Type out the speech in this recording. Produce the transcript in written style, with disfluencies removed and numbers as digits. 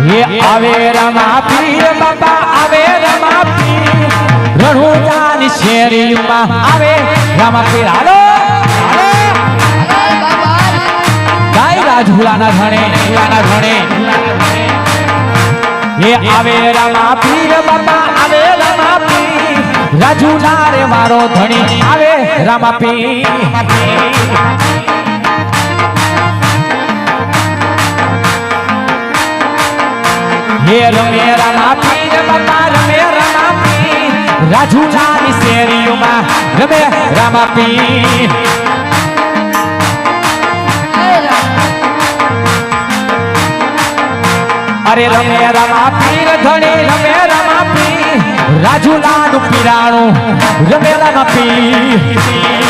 ये आवे रमा पीर बाबा आवे रमा पीर रણુજાની શેરીમાં आवे रमा पीर हालो गाय રાજુલાના ધણે ये आवे रमा पीर बाबा आवे रमा पीर રાજુલા रे मारो धणी आवे रमा पीर ये रमे रमा पीर बाबा रमे रमा पीर રાજુલાની શેરીઓમાં રમે रमा पीर अरे रमे रमा पीर धणी रमे रमा पीर રાજુલાનું પીરાણું રમે रमा पीर